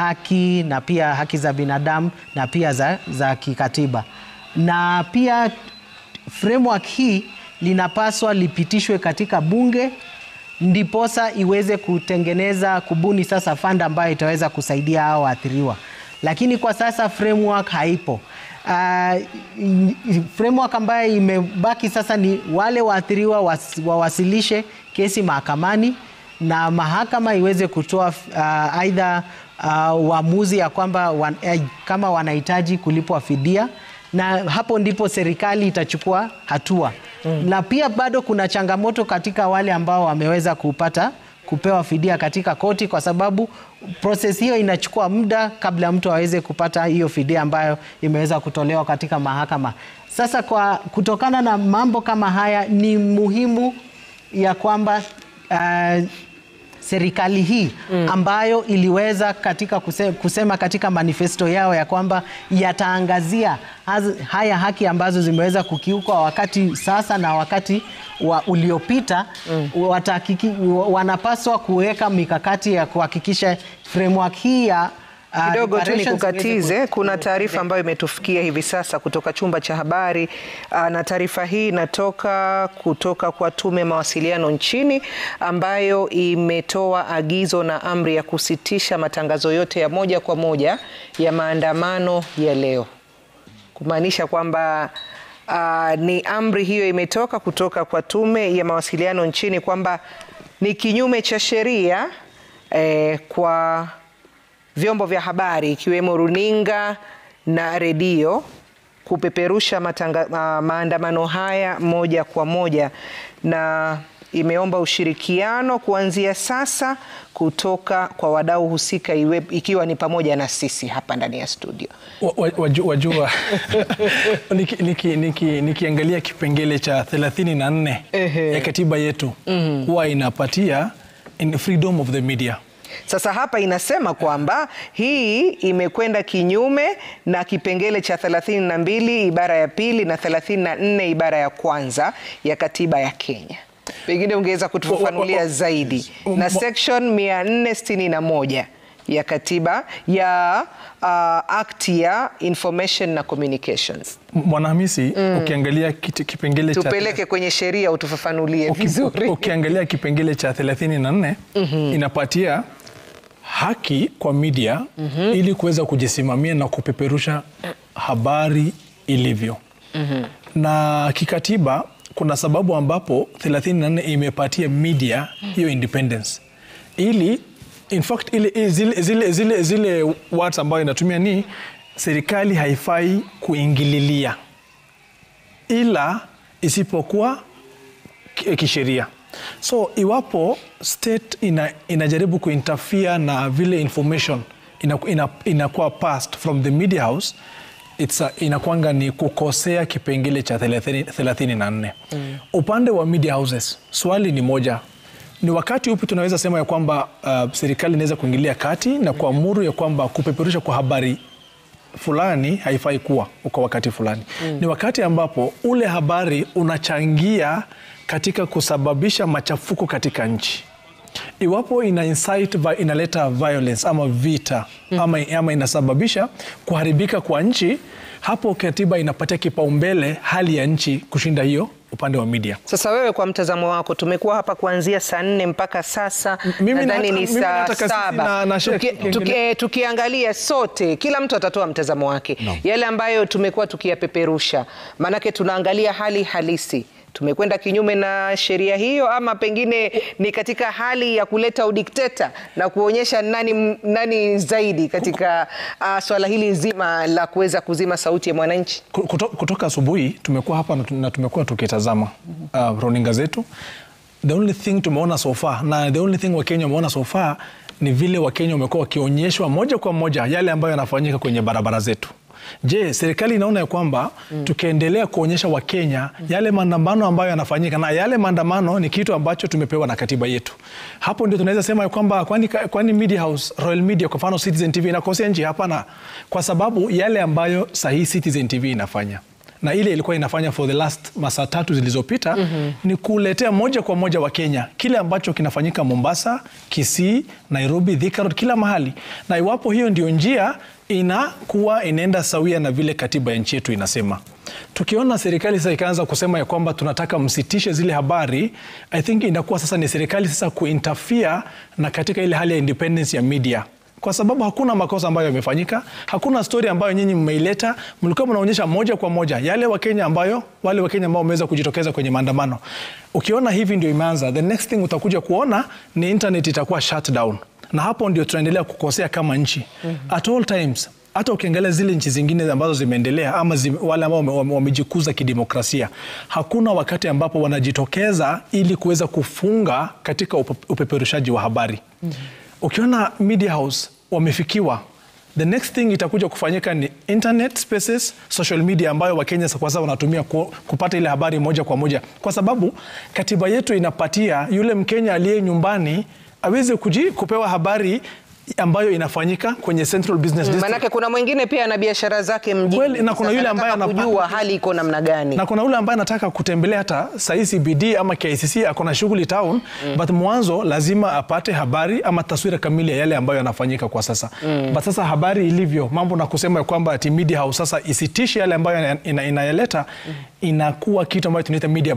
haki na pia haki za binadamu na pia za kikatiba. Na pia framework hii linapaswa lipitishwe katika bunge ndiposa iweze kubuni sasa fund ambayo itaweza kusaidia hao waathiriwa. Lakini kwa sasa framework haipo. Framework ambayo imebaki sasa ni wale waathiriwa wawasilishe kesi mahakamani na mahakama iweze kutoa aidha uamuzi ya kwamba kama wanahitaji kulipwa fidia, na hapo ndipo serikali itachukua hatua. Na pia bado kuna changamoto katika wale ambao wameweza kupewa fidia katika koti, kwa sababu process hiyo inachukua muda kabla mtu aweze kupata hiyo fidia ambayo imeweza kutolewa katika mahakama. Sasa kutokana na mambo kama haya, ni muhimu ya kwamba serikali hii ambayo iliweza kusema katika manifesto yao ya kwamba yataangazia haya haki ambazo zimeweza kukiukwa wakati sasa na wakati uliopita, wanapaswa kuweka mikakati ya kuhakikisha framework hii ya kidogo tu nikukatize. Kuna taarifa ambayo imetufikia hivi sasa kutoka chumba cha habari, na taarifa hii inatoka kutoka kwa Tume ya Mawasiliano nchini, ambayo imetoa agizo na amri ya kusitisha matangazo yote ya moja kwa moja ya maandamano ya leo. Kumaanisha kwamba ni amri hiyo imetoka kutoka kwa Tume ya Mawasiliano nchini kwamba ni kinyume cha sheria kwa vyombo vya habari ikiwemo runinga na redio kupeperusha maandamano haya moja kwa moja, na imeomba ushirikiano kuanzia sasa kutoka kwa wadau husika, ikiwa ni pamoja na sisi hapa ndani ya studio. Wajua nikiangalia kipengele cha 34 ya katiba yetu huwa inapatia freedom of the media. Sasa hapa inasema kwamba hii imekwenda kinyume na kipengele cha 32 ibara ya pili na 34 ibara ya kwanza ya katiba ya Kenya. Pengine ungeweza kutufafanulia zaidi. Na section 461 ya katiba ya Act ya Information na Communications. Mwanahamisi, ukiangalia kipengele cha tupeleke kwenye sheria utufafanulie vizuri. Ukiangalia kipengele cha 34 inapatia haki kwa media ili kuweza kujisimamia na kupeperusha habari ilivyo. Na kikatiba kuna sababu ambapo 34 imepatia media hiyo independence. Ili in fact zile words ambayo inatumia ni serikali haifai kuingililia ila isipokuwa kisheria. So iwapo state inajaribu kuinterfere na vile information inakuwa passed from the media house, inakuanga ni kukosea kipengele cha 34. Upande wa media houses, swali ni moja. Ni wakati upi tunaweza sema ya kwamba serikali inaweza kuingilia kati na kuamuru ya kwamba kupeperusha kwa habari fulani haifai kuwa kwa wakati fulani? Ni wakati ambapo ule habari unachangia katika kusababisha machafuko katika nchi. Iwapo inaleta violence ama vita ama inasababisha kuharibika kwa nchi, hapo katiba inapatia kipaumbele hali ya nchi kushinda hiyo upande wa media. Sasa wewe kwa mtazamo wako, tumekuwa hapa kuanzia saa 4 mpaka sasa, nadhani ni saa 7. Tukiangalia sote, kila mtu atatoa mtazamo wake. Yale ambayo tumekuwa tukiyapeperusha, manake tunaangalia hali halisi. Tumekwenda kinyume na sheria hiyo, ama pengine ni katika hali ya kuleta udikteta na kuonyesha nani zaidi katika swala hili zima la kuweza kuzima sauti ya mwananchi? Kutoka asubuhi tumekuwa hapa na tumekuwa tukitazama runinga zetu. The only thing tumeona so far, na the only thing Wakenya wameona so far, ni vile Wakenya wamekuwa wakionyeshwa moja kwa moja yale ambayo yanafanyika kwenye barabara zetu. Je, serikali inaona ya kwamba tukiendelea kuonyesha Wakenya yale maandamano ambayo yanafanyika, na yale maandamano ni kitu ambacho tumepewa na katiba yetu, hapo ndio tunaweza sema ya kwamba kwani media house, Royal Media kwa mfano Citizen TV inakosea nchi? Hapana, kwa sababu yale ambayo sahihi Citizen TV inafanya na ile ilikuwa inafanya for the last masaa 3 zilizopita ni kuletea moja kwa moja wa Kenya kile ambacho kinafanyika Mombasa, Kisii, Nairobi, Thika Road, kila mahali. Na iwapo hiyo ndio njia inakuwa inaenda sawia na vile katiba ya nchi yetu inasema. Tukiona serikali sasa ikaanza kusema ya kwamba tunataka msitishe zile habari, I think inakuwa sasa ni serikali sasa kuinterfere na katika ile hali ya independence ya media. Kwa sababu hakuna makosa ambayo yamefanyika, hakuna story ambayo nyinyi mmeileta, mlikuwa mnaonyesha moja kwa moja wale Wakenya ambao wameweza kujitokeza kwenye maandamano. Ukiona hivi ndio imeanza, the next thing utakuja kuona ni internet itakuwa shut down. Na hapo ndio tunaendelea kukosea kama nchi. At all times, hata ukiangalia zile nchi zingine ambazo zimeendelea ama wale ambao wamejikuza kidemokrasia, hakuna wakati ambapo wanajitokeza ili kuweza kufunga katika upeperushaji wa habari. Ukiona media house wamefikiwa, the next thing itakuja kufanyika ni internet spaces, social media ambayo Wakenya kwa sasa wanatumia kupata ile habari moja kwa moja. Kwa sababu katiba yetu inapatia yule Mkenya aliye nyumbani aweze kupewa habari ambayo inafanyika kwenye Central Business District. Manake kuna mwingine pia ana biashara zake mjini. Well, na kuna yule ambaye anajua hali iko namna gani. Na kuna yule ambaye anataka kutembelea hata CBD ama KICC, akona shughuli town, but mwanzo lazima apate habari ama taswira kamili ya yale ambayo yanafanyika kwa sasa. But sasa habari ilivyo, mambo na kusema kwamba ati media house sasa isitishe yale ambayo inayaleta, inakuwa kitu ambayo tunaita media